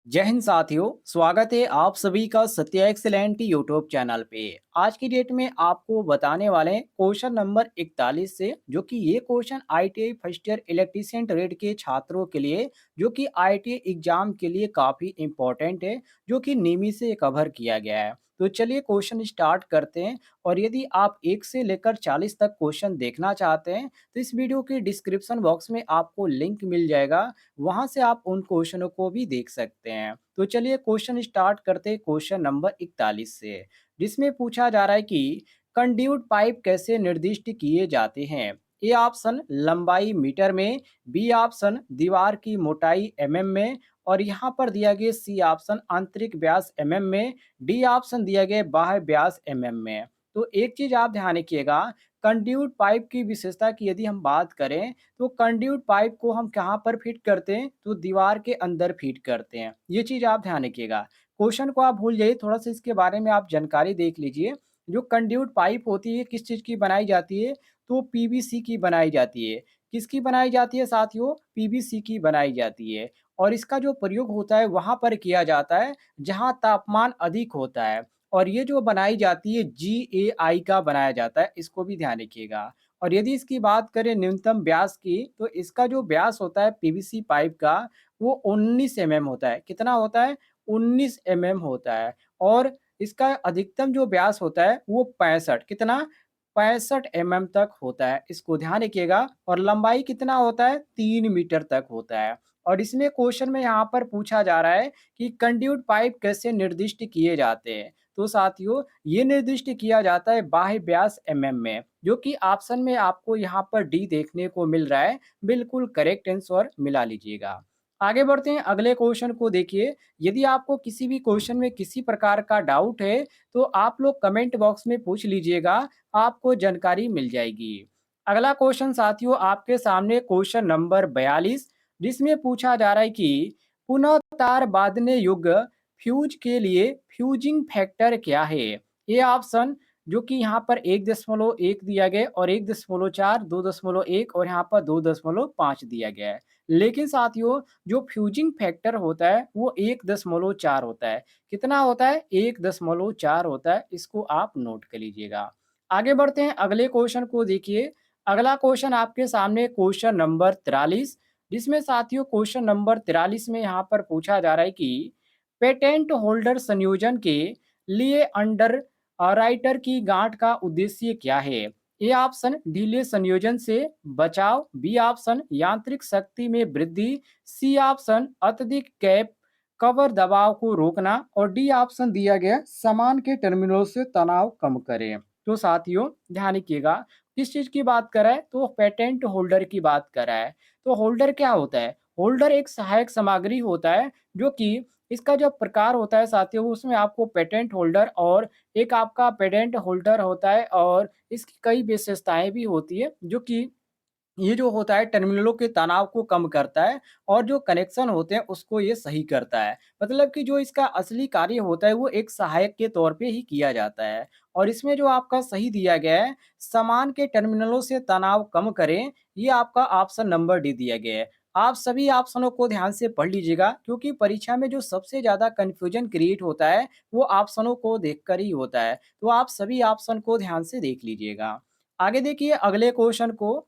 जय हिंद साथियों। स्वागत है आप सभी का सत्या एक्सेलेंट यूट्यूब चैनल पे। आज की डेट में आपको बताने वाले हैं क्वेश्चन नंबर 41 से, जो कि ये question ITI first year electrician trade के छात्रों के लिए, जो कि आईटीआई एग्जाम के लिए काफ़ी इंपॉर्टेंट है, जो कि निमी से कवर किया गया है। तो चलिए क्वेश्चन स्टार्ट करते हैं। और यदि आप 1 से लेकर 40 तक क्वेश्चन देखना चाहते हैं तो इस वीडियो के डिस्क्रिप्शन बॉक्स में आपको लिंक मिल जाएगा, वहां से आप उन क्वेश्चनों को भी देख सकते हैं। तो चलिए क्वेश्चन स्टार्ट करते हैं क्वेश्चन नंबर 41 से, जिसमें पूछा जा रहा है कि कंड्यूट पाइप कैसे निर्दिष्ट किए जाते हैं। ए ऑप्शन लंबाई मीटर में, बी ऑप्शन दीवार की मोटाई एमएम में, और यहाँ पर दिया गया सी ऑप्शन आंतरिक व्यास एमएम में, डी ऑप्शन दिया गया बाह्य व्यास एमएम में। तो एक चीज आप ध्यान रखिएगा, कंड्यूट पाइप की विशेषता की यदि हम बात करें तो कंड्यूट पाइप को हम कहाँ पर फिट करते हैं, तो दीवार के अंदर फिट करते हैं। ये चीज आप ध्यान रखिएगा। क्वेश्चन को आप भूल जाइए, थोड़ा सा इसके बारे में आप जानकारी देख लीजिए। जो कंड्यूट पाइप होती है किस चीज की बनाई जाती है, तो पीवीसी की बनाई जाती है। किसकी बनाई जाती है साथियों, पीवीसी की बनाई जाती है। और इसका जो प्रयोग होता है वहां पर किया जाता है जहां तापमान अधिक होता है। और ये जो बनाई जाती है GAI का बनाया जाता है, इसको भी ध्यान रखिएगा। और यदि इसकी बात करें न्यूनतम व्यास की, तो इसका जो व्यास होता है पीवीसी पाइप का, वो 19 एमएम होता है। कितना होता है, 19 एमएम होता है। और इसका अधिकतम जो व्यास होता है वो 65, कितना, 65 एमएम तक होता है। इसको ध्यान रखिएगा। और लंबाई कितना होता है, 3 मीटर तक होता है। और इसमें क्वेश्चन में यहाँ पर पूछा जा रहा है कि कंड्यूट पाइप कैसे निर्दिष्ट किए जाते हैं। तो साथियों, ये निर्दिष्ट किया जाता है बाह्य व्यास एमएम में, जो कि ऑप्शन में आपको यहाँ पर डी देखने को मिल रहा है। बिल्कुल करेक्ट आंसर मिला लीजिएगा। आगे बढ़ते हैं, अगले क्वेश्चन को देखिए। यदि आपको किसी भी क्वेश्चन में किसी प्रकार का डाउट है तो आप लोग कमेंट बॉक्स में पूछ लीजिएगा, आपको जानकारी मिल जाएगी। अगला क्वेश्चन साथियों आपके सामने क्वेश्चन नंबर 42, जिसमें पूछा जा रहा है कि पुनः तार बांधने योग्य फ्यूज के लिए फ्यूजिंग फैक्टर क्या है। ये ऑप्शन, जो कि यहाँ पर 1.1 दिया गया और 1.4, 2.1 और यहाँ पर 2.5 दिया गया है। लेकिन साथियों, जो फ्यूजिंग फैक्टर होता है वो 1.4 होता है। कितना होता है, 1.4 होता है। इसको आप नोट कर लीजिएगा। आगे बढ़ते हैं, अगले क्वेश्चन को देखिए। अगला क्वेश्चन आपके सामने क्वेश्चन नंबर 43, जिसमें साथियों क्वेश्चन नंबर 43 में यहाँ पर पूछा जा रहा है कि पेटेंट होल्डर संयोजन के लिए अंडर राइटर की गांठ का उद्देश्य क्या है। ए ऑप्शन ढीले संयोजन से बचाव, बी ऑप्शन यांत्रिक शक्ति में वृद्धि, सी ऑप्शन अत्यधिक कैप कवर दबाव को रोकना, और डी ऑप्शन दिया गया समान के टर्मिनलों से तनाव कम करें। तो साथियों ध्यान रखिएगा, किस चीज की बात कर रहा है, तो पेटेंट होल्डर की बात कर रहा है। तो होल्डर क्या होता है, होल्डर एक सहायक सामग्री होता है, जो कि इसका जो प्रकार होता है साथियों, उसमें आपको पेटेंट होल्डर और एक आपका पेटेंट होल्डर होता है। और इसकी कई विशेषताएं भी होती है, जो कि ये जो होता है टर्मिनलों के तनाव को कम करता है, और जो कनेक्शन होते हैं उसको ये सही करता है। मतलब कि जो इसका असली कार्य होता है वो एक सहायक के तौर पे ही किया जाता है। और इसमें जो आपका सही दिया गया है, समान के टर्मिनलों से तनाव कम करें, ये आपका ऑप्शन नंबर डी दिया गया है। आप सभी ऑप्शनों को ध्यान से पढ़ लीजिएगा, क्योंकि परीक्षा में जो सबसे ज्यादा कंफ्यूजन क्रिएट होता है वो ऑप्शनों को देखकर ही होता है। तो आप सभी ऑप्शन को ध्यान से देख लीजिएगा। आगे देखिए अगले क्वेश्चन को,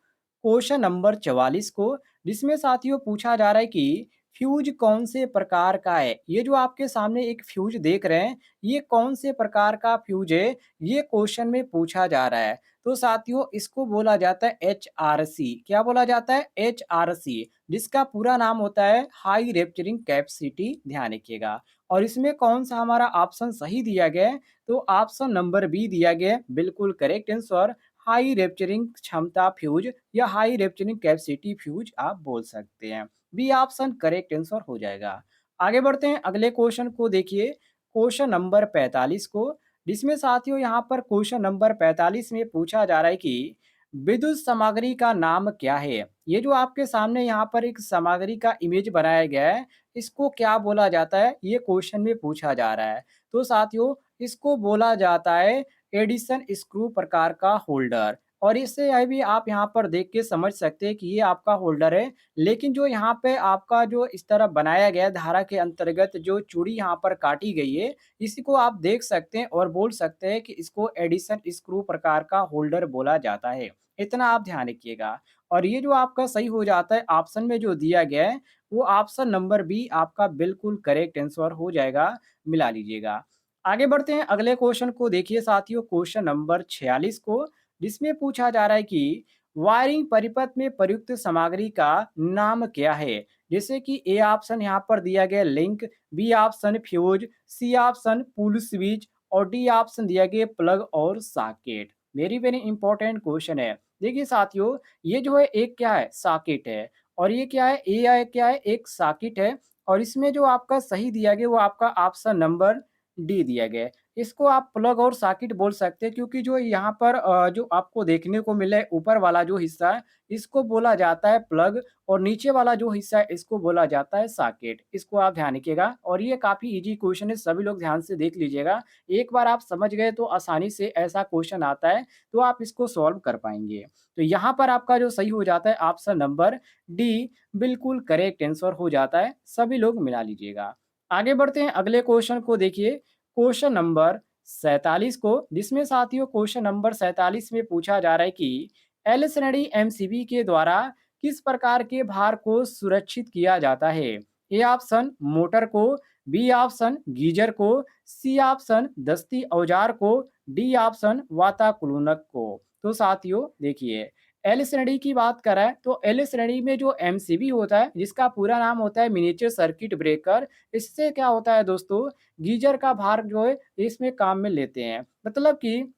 क्वेश्चन नंबर 44 को, जिसमें साथियों पूछा जा रहा है कि फ्यूज कौन से प्रकार का है। ये जो आपके सामने एक फ्यूज देख रहे हैं, ये कौन से प्रकार का फ्यूज है, ये क्वेश्चन में पूछा जा रहा है। तो साथियों इसको बोला जाता है HRC। क्या बोला जाता है, HRC, जिसका पूरा नाम होता है हाई रेप्चरिंग कैपेसिटी। ध्यान रखिएगा। और इसमें कौन सा हमारा ऑप्शन सही दिया गया है, तो ऑप्शन नंबर बी दिया गया है। बिल्कुल करेक्ट आंसर, हाई रेप्चरिंग क्षमता फ्यूज या हाई रेप्चरिंग कैपेसिटी फ्यूज आप बोल सकते हैं। बी ऑप्शन करेक्ट आंसर हो जाएगा। आगे बढ़ते हैं, अगले क्वेश्चन को देखिए, क्वेश्चन नंबर 45 को, जिसमें साथियों यहाँ पर क्वेश्चन नंबर 45 में पूछा जा रहा है कि विद्युत सामग्री का नाम क्या है। ये जो आपके सामने यहाँ पर एक सामग्री का इमेज बनाया गया है, इसको क्या बोला जाता है, ये क्वेश्चन में पूछा जा रहा है। तो साथियों इसको बोला जाता है एडिशन स्क्रू प्रकार का होल्डर। और इससे यह भी आप यहाँ पर देख के समझ सकते हैं कि ये आपका होल्डर है। लेकिन जो यहाँ पे आपका जो इस तरह बनाया गया है धारा के अंतर्गत जो चूड़ी यहाँ पर काटी गई है, इसी को आप देख सकते हैं और बोल सकते हैं कि इसको एडिशन स्क्रू प्रकार का होल्डर बोला जाता है। इतना आप ध्यान रखिएगा। और ये जो आपका सही हो जाता है ऑप्शन में जो दिया गया है, वो ऑप्शन नंबर बी आपका बिल्कुल करेक्ट आंसर हो जाएगा, मिला लीजिएगा। आगे बढ़ते हैं अगले क्वेश्चन को देखिए साथियों, क्वेश्चन नंबर 46 को, जिसमें पूछा जा रहा है कि वायरिंग परिपथ में प्रयुक्त सामग्री का नाम क्या है? जैसे कि ए ऑप्शन यहाँ पर दिया गया link, B option fuse, C option pull switch और डी ऑप्शन दिया गया प्लग और socket. Very very important question है। देखिए साथियों, ये जो है एक क्या है सॉकेट है, और ये क्या है ए है, क्या है एक सॉकेट है। और इसमें जो आपका सही दिया गया वो आपका ऑप्शन नंबर डी दिया गया है। इसको आप प्लग और सॉकेट बोल सकते हैं, क्योंकि जो यहाँ पर जो आपको देखने को मिला है ऊपर वाला जो हिस्सा है इसको बोला जाता है प्लग, और नीचे वाला जो हिस्सा है इसको बोला जाता है सॉकेट। इसको आप ध्यान रखिएगा, और ये काफ़ी ईज़ी क्वेश्चन है, सभी लोग ध्यान से देख लीजिएगा। एक बार आप समझ गए तो आसानी से ऐसा क्वेश्चन आता है तो आप इसको सॉल्व कर पाएँगे। तो यहाँ पर आपका जो सही हो जाता है ऑप्शन नंबर डी बिल्कुल करेक्ट आंसर हो जाता है, सभी लोग मिला लीजिएगा। आगे बढ़ते हैं अगले क्वेश्चन को देखिए, क्वेश्चन नंबर 47 को, जिसमें साथियों क्वेश्चन नंबर 47 में पूछा जा रहा है कि एल श्रेणी एमसीबी के द्वारा किस प्रकार के भार को सुरक्षित किया जाता है? ए ऑप्शन मोटर को, बी ऑप्शन गीजर को, सी ऑप्शन दस्ती औजार को, डी ऑप्शन वाताकुलनक को। तो साथियों देखिए, एल श्रेणी की बात करें तो एल श्रेणी में जो एमसीबी होता है, जिसका पूरा नाम होता है मिनिएचर सर्किट ब्रेकर, इससे क्या होता है दोस्तों, गीजर का भार जो है इसमें काम में लेते हैं। मतलब कि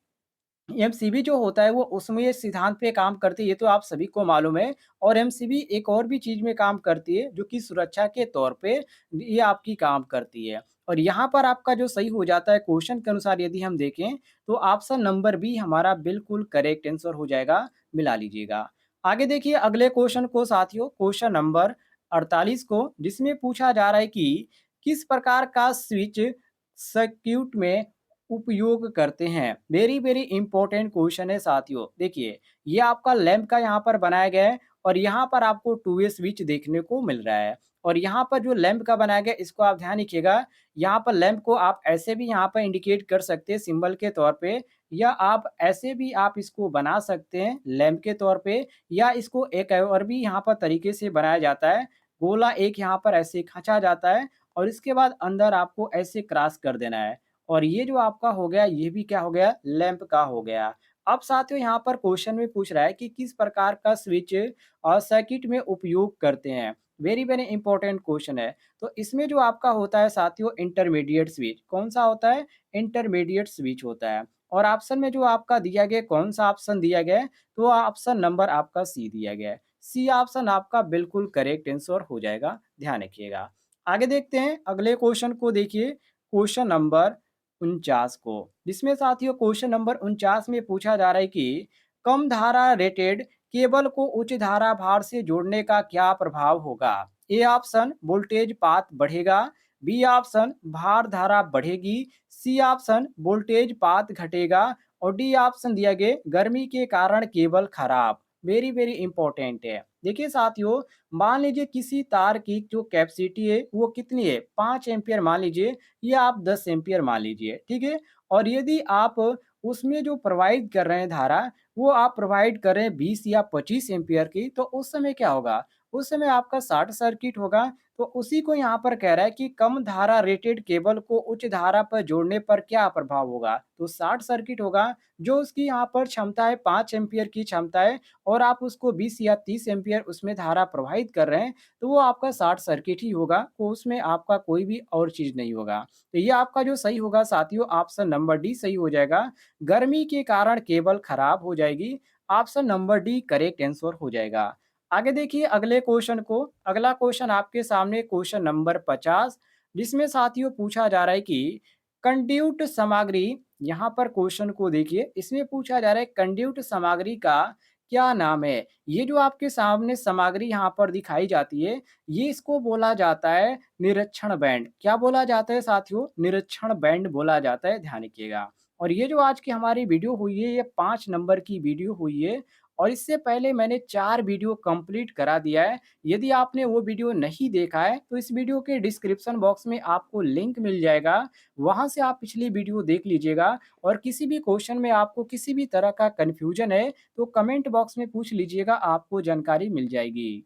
एमसीबी जो होता है वो उसमें ये सिद्धांत पे काम करती है, ये तो आप सभी को मालूम है। और एमसीबी एक और भी चीज़ में काम करती है जो कि सुरक्षा के तौर पे ये आपकी काम करती है। और यहाँ पर आपका जो सही हो जाता है क्वेश्चन के अनुसार यदि हम देखें तो ऑप्शन नंबर बी हमारा बिल्कुल करेक्ट आंसर हो जाएगा, मिला लीजिएगा। आगे देखिए अगले क्वेश्चन को साथियों, क्वेश्चन नंबर 48 को, जिसमें पूछा जा रहा है कि किस प्रकार का स्विच सर्किट में उपयोग करते हैं? वेरी वेरी इंपॉर्टेंट क्वेश्चन है साथियों। देखिए, ये आपका लैंप का यहाँ पर बनाया गया है, और यहाँ पर आपको टू वे स्विच देखने को मिल रहा है। और यहाँ पर जो लैंप का बनाया गया इसको आप ध्यान रखिएगा, यहाँ पर लैंप को आप ऐसे भी यहाँ पर इंडिकेट कर सकते हैं सिंबल के तौर पे, या आप ऐसे भी आप इसको बना सकते हैं लैंप के तौर पे, या इसको एक और भी यहाँ पर तरीके से बनाया जाता है। गोला एक यहाँ पर ऐसे खींचा जाता है, और इसके बाद अंदर आपको ऐसे क्रॉस कर देना है। और ये जो आपका हो गया, ये भी क्या हो गया, लैंप का हो गया। अब साथियों यहाँ पर क्वेश्चन में पूछ रहा है कि किस प्रकार का स्विच और सर्किट में उपयोग करते हैं। वेरी वेरी इंपॉर्टेंट क्वेश्चन है। तो इसमें जो आपका होता है साथियों इंटरमीडिएट स्विच, कौन सा होता है, इंटरमीडिएट स्विच होता है। और ऑप्शन में जो आपका दिया गया, कौन सा ऑप्शन दिया गया है, तो ऑप्शन नंबर आपका सी दिया गया है। सी ऑप्शन आपका बिल्कुल करेक्ट आंसर हो जाएगा, ध्यान रखिएगा। आगे देखते हैं अगले क्वेश्चन को देखिए, क्वेश्चन नंबर 49 को, जिसमें साथियों क्वेश्चन नंबर 49 में पूछा जा रहा है कि कम धारा रेटेड केबल को उच्च धारा भार से जोड़ने का क्या प्रभाव होगा? ए ऑप्शन वोल्टेज पात बढ़ेगा, बी ऑप्शन भार धारा बढ़ेगी, सी ऑप्शन वोल्टेज पात घटेगा और डी ऑप्शन दिया गया गर्मी के कारण केबल खराब। वेरी वेरी इंपॉर्टेंट है। देखिए साथियों, मान लीजिए किसी तार की जो कैपेसिटी है वो कितनी है, 5 एम्पियर मान लीजिए, या आप 10 एम्पियर मान लीजिए, ठीक है? और यदि आप उसमें जो प्रोवाइड कर रहे हैं धारा, वो आप प्रोवाइड कर रहे हैं 20 या 25 एम्पियर की, तो उस समय क्या होगा? उस समय आपका शॉर्ट सर्किट होगा। तो उसी को यहाँ पर कह रहा है कि कम धारा रेटेड केबल को उच्च धारा पर जोड़ने पर क्या प्रभाव होगा? तो शॉर्ट सर्किट होगा। जो उसकी यहाँ पर क्षमता है 5 एम्पियर की क्षमता है, और आप उसको 20 या 30 एम्पियर उसमें धारा प्रवाहित कर रहे हैं, तो वो आपका शॉर्ट सर्किट ही होगा, तो उसमें आपका कोई भी और चीज़ नहीं होगा। तो ये आपका जो सही होगा साथियों, ऑप्शन नंबर डी सही हो जाएगा। गर्मी के कारण केबल खराब हो जाएगी। Option number D correct answer हो जाएगा। आगे देखिए अगले क्वेश्चन को। अगला क्वेश्चन आपके सामने क्वेश्चन नंबर 50, जिसमें साथियों पूछा जा रहा है कि कंड्यूट सामग्री, यहाँ पर क्वेश्चन को देखिए, इसमें पूछा जा रहा है कंड्यूट सामग्री का क्या नाम है? ये जो आपके सामने सामग्री यहाँ पर दिखाई जाती है, ये इसको बोला जाता है निरीक्षण बैंड। क्या बोला जाता है साथियों? निरीक्षण बैंड बोला जाता है, ध्यान रखिएगा। और ये जो आज की हमारी वीडियो हुई है, ये 5 नंबर की वीडियो हुई है और इससे पहले मैंने 4 वीडियो कंप्लीट करा दिया है। यदि आपने वो वीडियो नहीं देखा है, तो इस वीडियो के डिस्क्रिप्शन बॉक्स में आपको लिंक मिल जाएगा, वहाँ से आप पिछली वीडियो देख लीजिएगा और किसी भी क्वेश्चन में आपको किसी भी तरह का कन्फ्यूजन है, तो कमेंट बॉक्स में पूछ लीजिएगा, आपको जानकारी मिल जाएगी।